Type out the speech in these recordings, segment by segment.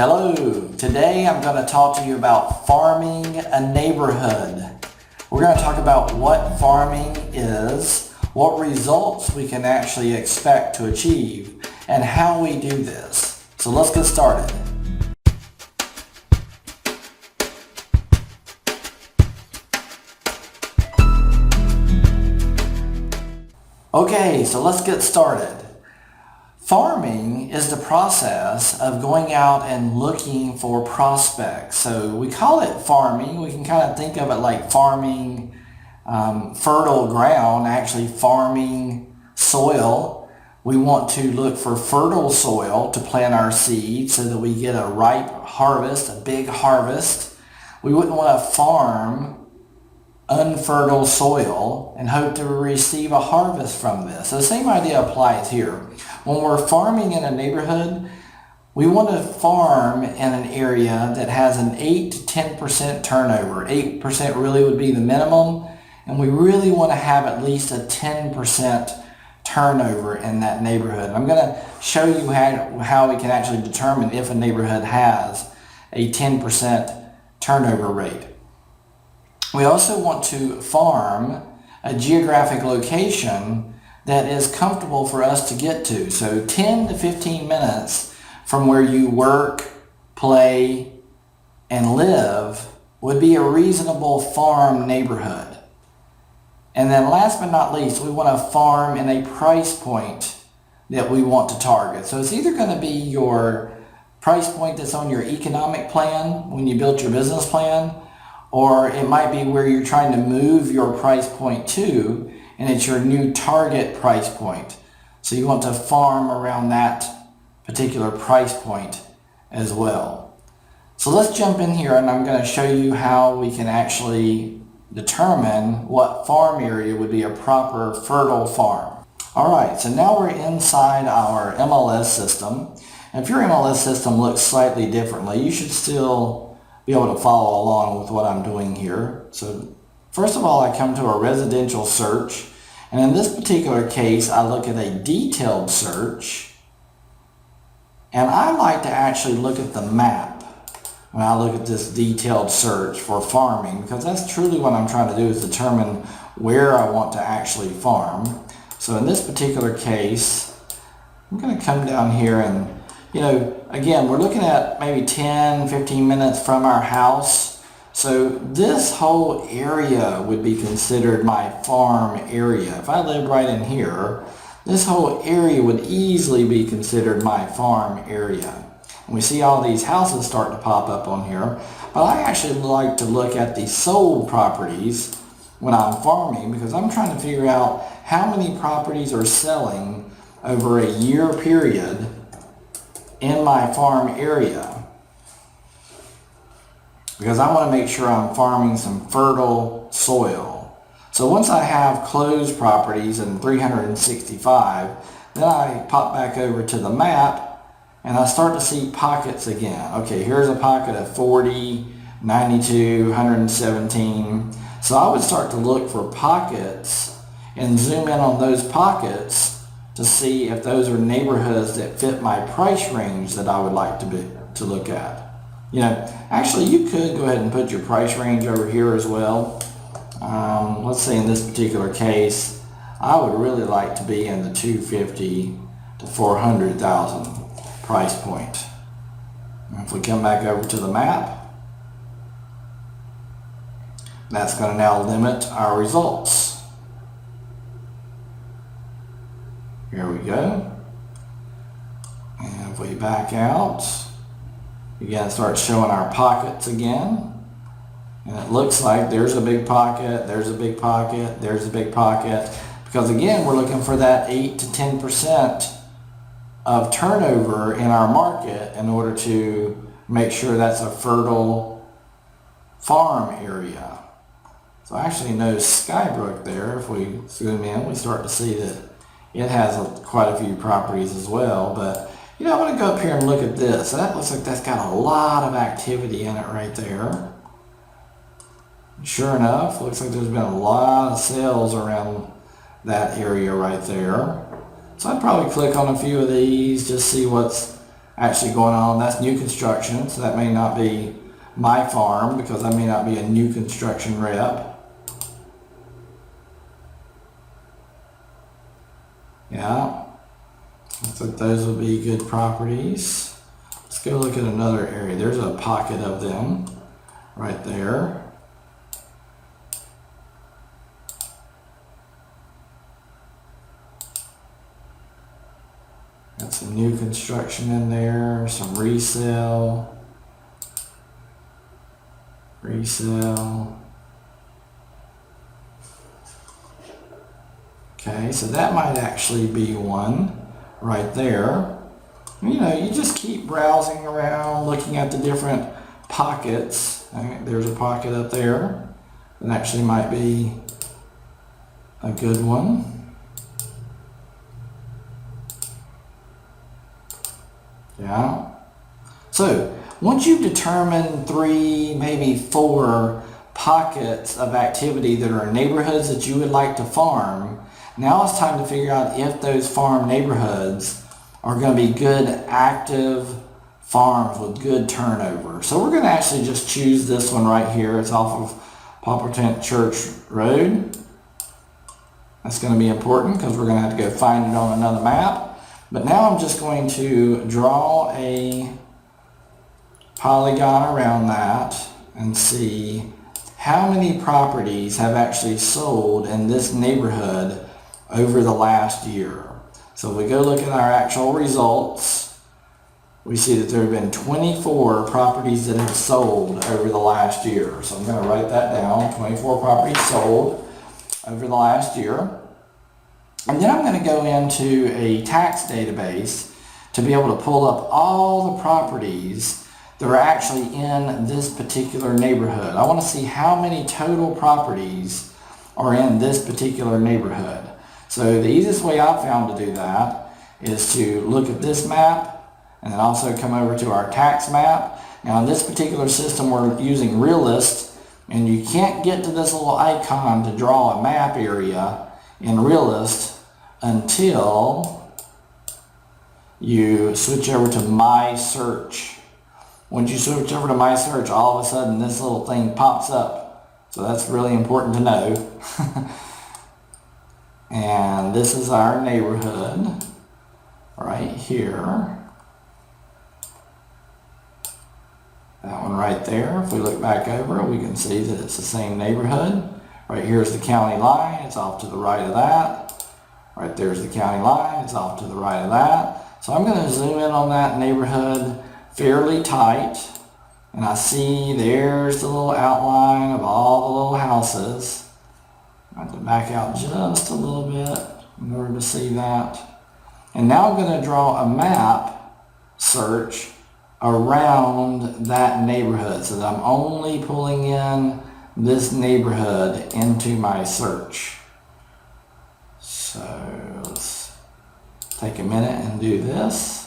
Hello, today I'm going to talk to you about farming a neighborhood. We're going to talk about what farming is, what results we can actually expect to achieve, and how we do this. So let's get started. Okay, so let's get started. Farming is the process of going out and looking for prospects. So we call it farming. We can kind of think of it like farming fertile ground, actually farming soil. We want to look for fertile soil to plant our seeds so that we get a ripe harvest, a big harvest. We wouldn't want to farm unfertile soil and hope to receive a harvest from this. So the same idea applies here. When we're farming in a neighborhood, we want to farm in an area that has an 8 to 10% turnover. 8% really would be the minimum, and we really want to have at least a 10% turnover in that neighborhood. I'm going to show you how we can actually determine if a neighborhood has a 10% turnover rate. We also want to farm a geographic location that is comfortable for us to get to. So 10 to 15 minutes from where you work, play, and live would be a reasonable farm neighborhood. And then last but not least, we want to farm in a price point that we want to target. So it's either going to be your price point that's on your economic plan when you built your business plan, or it might be where you're trying to move your price point to, and it's your new target price point. So you want to farm around that particular price point as well. So let's jump in here, and I'm going to show you how we can actually determine what farm area would be a proper fertile farm. Alright, so now we're inside our MLS system. And if your MLS system looks slightly differently, you should still be able to follow along with what I'm doing here. So first of all, I come to a residential search, and in this particular case I look at a detailed search, and I like to actually look at the map when I look at this detailed search for farming, because that's truly what I'm trying to do, is determine where I want to actually farm. So in this particular case, I'm going to come down here and, again, we're looking at maybe 10, 15 minutes from our house. So this whole area would be considered my farm area. If I lived right in here, this whole area would easily be considered my farm area. And we see all these houses start to pop up on here. But I actually like to look at the sold properties when I'm farming, because I'm trying to figure out how many properties are selling over a year period in my farm area, because I want to make sure I'm farming some fertile soil. So once I have closed properties in 365, then I pop back over to the map and I start to see pockets again. Okay, here's a pocket of 40, 92, 117. So I would start to look for pockets and zoom in on those pockets to see if those are neighborhoods that fit my price range that I would like to look at. Actually you could go ahead and put your price range over here as well. Let's say in this particular case, I would really like to be in the 250 to 400,000 price point. If we come back over to the map, that's going to now limit our results. Here we go. And if we back out, again, start showing our pockets again. And it looks like there's a big pocket, there's a big pocket, there's a big pocket. Because again, we're looking for that 8 to 10% of turnover in our market in order to make sure that's a fertile farm area. So I actually know Skybrook there. If we zoom in, we start to see that it has quite a few properties as well. But I'm going to go up here and look at this. That looks like that's got a lot of activity in it right there. Sure enough, looks like there's been a lot of sales around that area right there. So I'd probably click on a few of these, just see what's actually going on. That's new construction, so that may not be my farm because I may not be a new construction rep. Yeah, I think those would be good properties. Let's go look at another area. There's a pocket of them right there. Got some new construction in there, some resale. Okay, so that might actually be one right there. You know, you just keep browsing around, looking at the different pockets. There's a pocket up there that actually might be a good one. Yeah. So once you've determined 3, maybe 4 pockets of activity that are in neighborhoods that you would like to farm, now it's time to figure out if those farm neighborhoods are going to be good, active farms with good turnover. So we're going to actually just choose this one right here. It's off of Poppertent Church Road. That's going to be important because we're going to have to go find it on another map. But now I'm just going to draw a polygon around that and see how many properties have actually sold in this neighborhood over the last year. So if we go look at our actual results, we see that there have been 24 properties that have sold over the last year. So I'm going to write that down, 24 properties sold over the last year. And then I'm going to go into a tax database to be able to pull up all the properties that are actually in this particular neighborhood. I want to see how many total properties are in this particular neighborhood. So the easiest way I've found to do that is to look at this map and then also come over to our tax map. Now in this particular system we're using Realist, and you can't get to this little icon to draw a map area in Realist until you switch over to My Search. Once you switch over to My Search, all of a sudden this little thing pops up. So that's really important to know. And this is our neighborhood right here. That one right there. If we look back over, we can see that it's the same neighborhood. Right here is the county line. It's off to the right of that. Right there's the county line. It's off to the right of that. So I'm going to zoom in on that neighborhood fairly tight. And I see there's the little outline of all the little houses. I have to back out just a little bit in order to see that. And now I'm going to draw a map search around that neighborhood so that I'm only pulling in this neighborhood into my search. So let's take a minute and do this.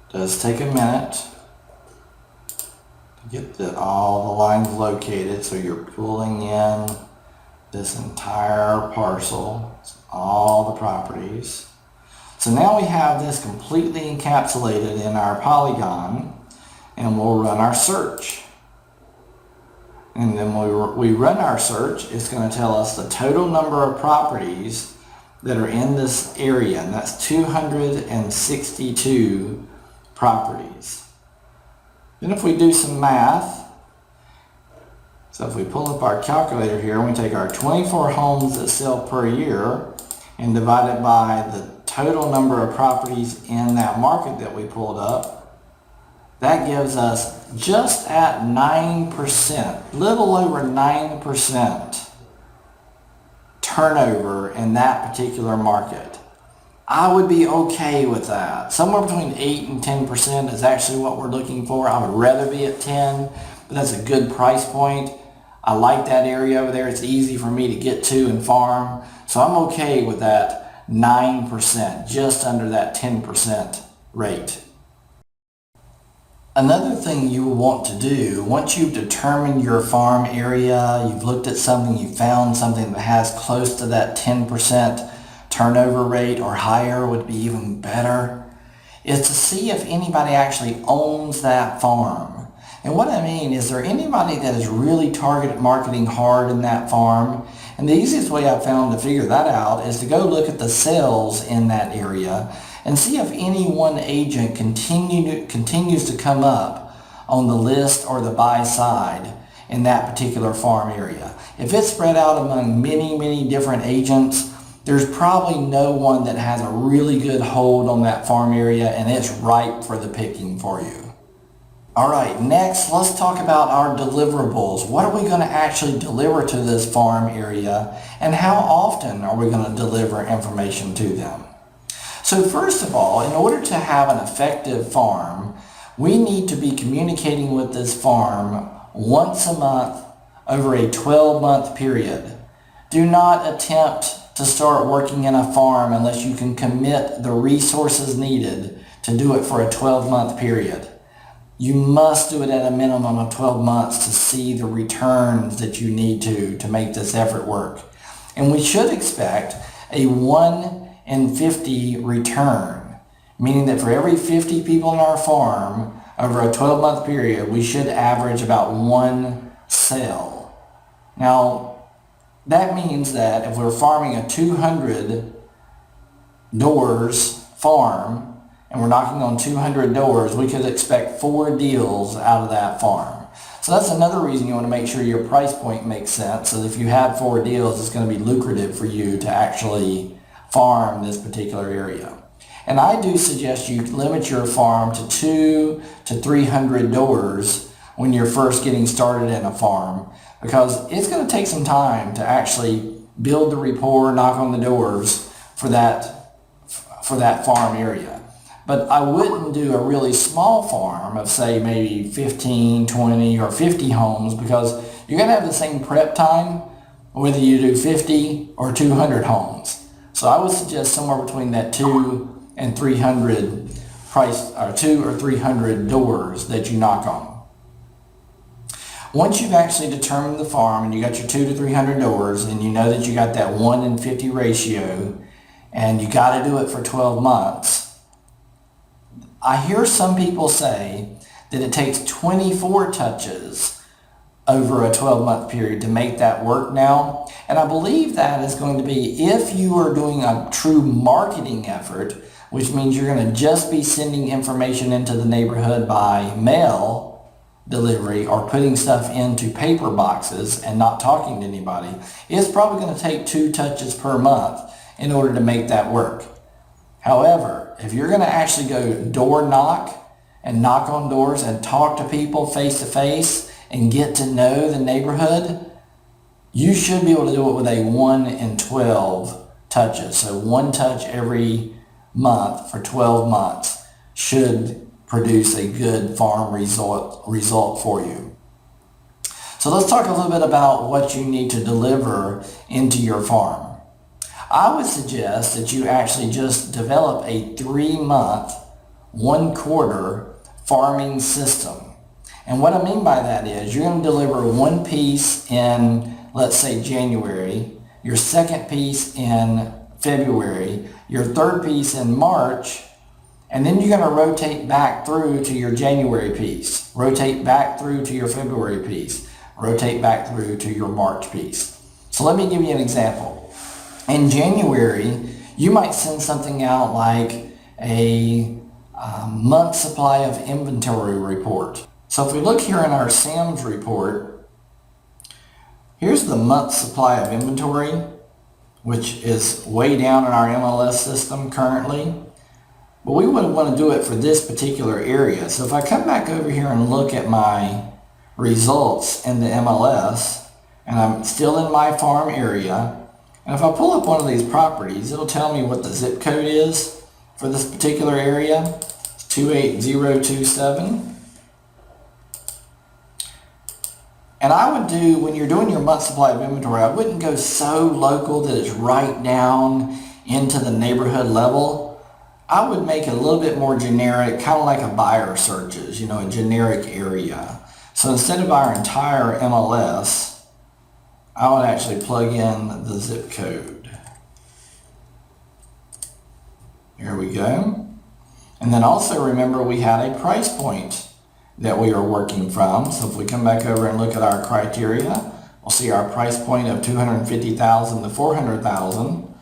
Does take a minute to get all the lines located, so you're pulling in this entire parcel, all the properties. So now we have this completely encapsulated in our polygon, and we'll run our search. And then when we run our search, it's going to tell us the total number of properties that are in this area, and that's 262 properties. Then if we do some math, so if we pull up our calculator here and we take our 24 homes that sell per year and divide it by the total number of properties in that market that we pulled up, that gives us just at 9%, little over 9% turnover in that particular market. I would be okay with that. Somewhere between 8 and 10% is actually what we're looking for. I would rather be at 10, but that's a good price point. I like that area over there. It's easy for me to get to and farm. So I'm okay with that 9%, just under that 10% rate. Another thing you will want to do, once you've determined your farm area, you've looked at something, you found something that has close to that 10% turnover rate or higher would be even better, is to see if anybody actually owns that farm. And what I mean is there anybody that is really targeted marketing hard in that farm? And the easiest way I've found to figure that out is to go look at the sales in that area and see if any one agent continues to come up on the list or the buy side in that particular farm area. If it's spread out among many, many different agents, there's probably no one that has a really good hold on that farm area, and it's ripe for the picking for you. All right, next let's talk about our deliverables. What are we going to actually deliver to this farm area, and how often are we going to deliver information to them? So first of all, in order to have an effective farm, we need to be communicating with this farm once a month over a 12-month period. Do not attempt to start working in a farm unless you can commit the resources needed to do it for a 12-month period. You must do it at a minimum of 12 months to see the returns that you need to make this effort work. And we should expect a 1 in 50 return, meaning that for every 50 people in our farm over a 12-month period, we should average about 1 sale. Now, that means that if we're farming a 200 doors farm, and we're knocking on 200 doors, we could expect 4 deals out of that farm. So that's another reason you want to make sure your price point makes sense. So if you have 4 deals, it's going to be lucrative for you to actually farm this particular area. And I do suggest you limit your farm to 200 to 300 doors when you're first getting started in a farm, because it's going to take some time to actually build the rapport, knock on the doors for that farm area. But I wouldn't do a really small farm of, say, maybe 15, 20, or 50 homes, because you're going to have the same prep time whether you do 50 or 200 homes. So I would suggest somewhere between that 2 and 300 price, or 2 or 300 doors that you knock on. Once you've actually determined the farm and you got your 2 to 300 doors, and you know that you got that 1 in 50 ratio, and you got to do it for 12 months, I hear some people say that it takes 24 touches over a 12-month period to make that work now. And I believe that is going to be if you are doing a true marketing effort, which means you're going to just be sending information into the neighborhood by mail delivery or putting stuff into paper boxes and not talking to anybody. It's probably going to take 2 touches per month in order to make that work. However, if you're going to actually go door knock and knock on doors and talk to people face to face and get to know the neighborhood, you should be able to do it with a 1 in 12 touches. So 1 touch every month for 12 months should produce a good farm result for you. So let's talk a little bit about what you need to deliver into your farm. I would suggest that you actually just develop a 3-month, 1/4 farming system. And what I mean by that is you're going to deliver 1 piece in, let's say, January, your 2nd piece in February, your 3rd piece in March, and then you're going to rotate back through to your January piece, rotate back through to your February piece, rotate back through to your March piece. So let me give you an example. In January, you might send something out like a month supply of inventory report. So if we look here in our SAMS report, here's the month supply of inventory, which is way down in our MLS system currently. But we wouldn't want to do it for this particular area. So if I come back over here and look at my results in the MLS, and I'm still in my farm area, And if I pull up one of these properties, it'll tell me what the zip code is for this particular area. It's 28027. And I would do, when you're doing your month supply of inventory, I wouldn't go so local that it's right down into the neighborhood level. I would make it a little bit more generic, kind of like a buyer searches, a generic area. So instead of our entire MLS, I would actually plug in the zip code. Here we go. And then also remember we had a price point that we are working from. So if we come back over and look at our criteria, we'll see our price point of 250,000 to 400,000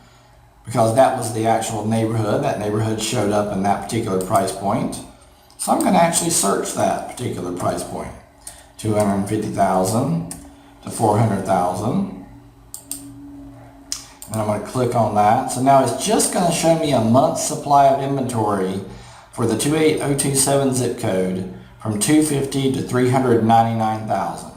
because that was the actual neighborhood. That neighborhood showed up in that particular price point. So I'm going to actually search that particular price point, 250,000 to 400,000. And I'm going to click on that. So now it's just going to show me a month's supply of inventory for the 28027 zip code from 250 to 399,000.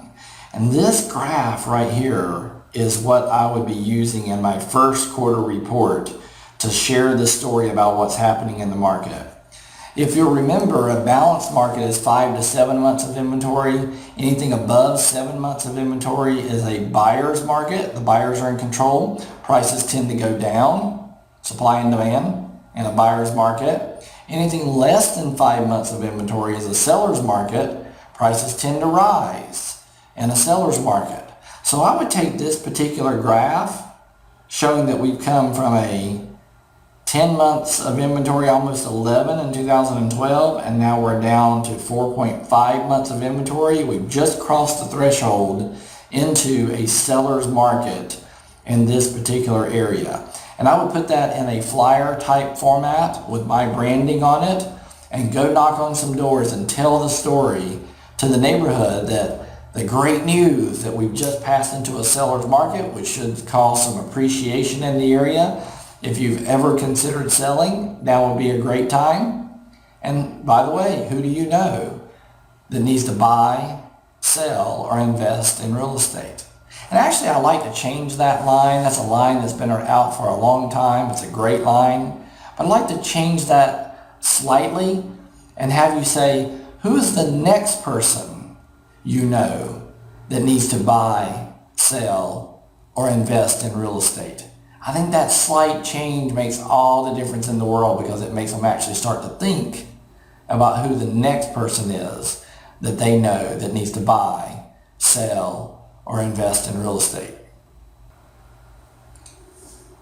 And this graph right here is what I would be using in my first quarter report to share the story about what's happening in the market. If you'll remember, a balanced market is 5 to 7 months of inventory. Anything above 7 months of inventory is a buyer's market. The buyers are in control. Prices tend to go down, supply and demand, in a buyer's market. Anything less than 5 months of inventory is a seller's market. Prices tend to rise in a seller's market. So I would take this particular graph showing that we've come from a 10 months of inventory, almost 11 in 2012, and now we're down to 4.5 months of inventory. We've just crossed the threshold into a seller's market in this particular area. And I would put that in a flyer type format with my branding on it and go knock on some doors and tell the story to the neighborhood that the great news that we've just passed into a seller's market, which should cause some appreciation in the area. If you've ever considered selling, now would be a great time. And by the way, who do you know that needs to buy, sell, or invest in real estate? And actually, I like to change that line. That's a line that's been out for a long time. It's a great line. But I'd like to change that slightly and have you say, who is the next person you know that needs to buy, sell, or invest in real estate? I think that slight change makes all the difference in the world because it makes them actually start to think about who the next person is that they know that needs to buy, sell, or invest in real estate.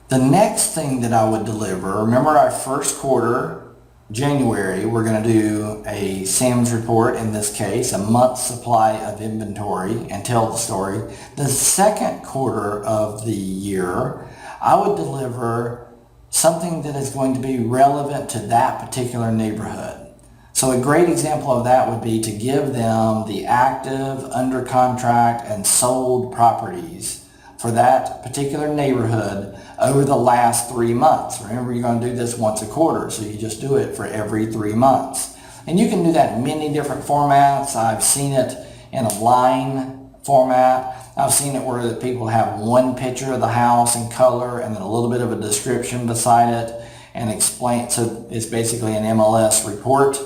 The next thing that I would deliver, remember our first quarter, January, we're going to do a SAMS report, in this case, a month's supply of inventory, and tell the story. The second quarter of the year, I would deliver something that is going to be relevant to that particular neighborhood. So a great example of that would be to give them the active, under contract, and sold properties for that particular neighborhood over the last 3 months. Remember, you're going to do this once a quarter, so you just do it for every 3 months. And you can do that in many different formats. I've seen it in a line format. I've seen it where the people have one picture of the house in color and then a little bit of a description beside it and explain. So it's basically an MLS report.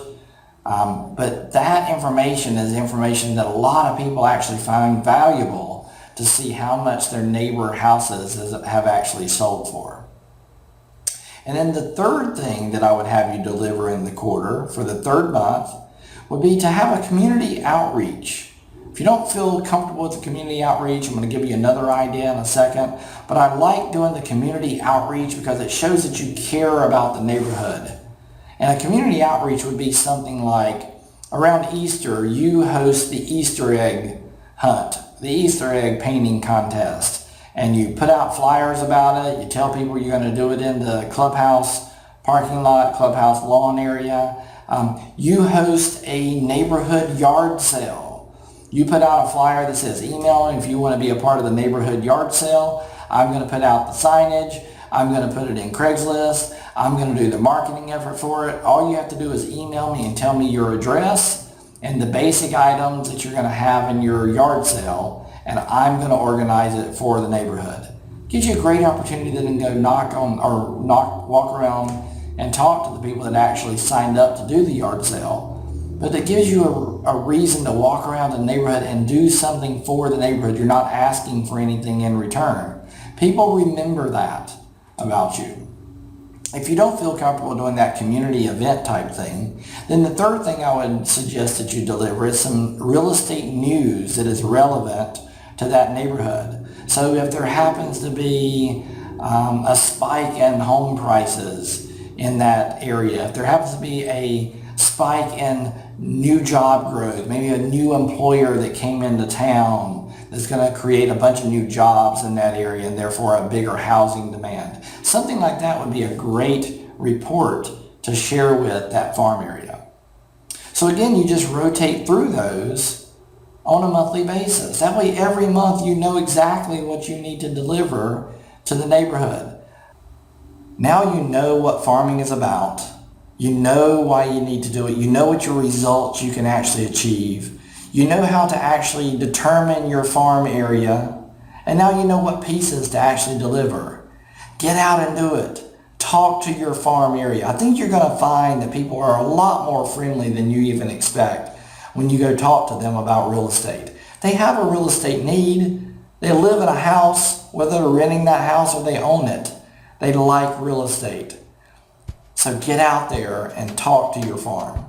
But that information is information that a lot of people actually find valuable to see how much their neighbor houses have actually sold for. And then the third thing that I would have you deliver in the quarter for the third month would be to have a community outreach. If you don't feel comfortable with the community outreach, I'm going to give you another idea in a second. But I like doing the community outreach because it shows that you care about the neighborhood. And a community outreach would be something like, around Easter, you host the Easter egg hunt, the Easter egg painting contest. And you put out flyers about it. You tell people you're going to do it in the clubhouse parking lot, clubhouse lawn area. You host a neighborhood yard sale. You put out a flyer that says email if you want to be a part of the neighborhood yard sale. I'm going to put out the signage. I'm going to put it in Craigslist. I'm going to do the marketing effort for it. All you have to do is email me and tell me your address and the basic items that you're going to have in your yard sale, and I'm going to organize it for the neighborhood. Gives you a great opportunity then to go walk around and talk to the people that actually signed up to do the yard sale. But it gives you a reason to walk around the neighborhood and do something for the neighborhood. You're not asking for anything in return. People remember that about you. If you don't feel comfortable doing that community event type thing, then the third thing I would suggest that you deliver is some real estate news that is relevant to that neighborhood. So if there happens to be a spike in home prices in that area, if there happens to be a spike in new job growth, maybe a new employer that came into town that's going to create a bunch of new jobs in that area and therefore a bigger housing demand. Something like that would be a great report to share with that farm area. So again, you just rotate through those on a monthly basis. That way every month you know exactly what you need to deliver to the neighborhood. Now you know what farming is about. You know why you need to do it. You know what your results you can actually achieve. You know how to actually determine your farm area. And now you know what pieces to actually deliver. Get out and do it. Talk to your farm area. I think you're going to find that people are a lot more friendly than you even expect when you go talk to them about real estate. They have a real estate need. They live in a house, whether they're renting that house or they own it. They like real estate. So get out there and talk to your farm.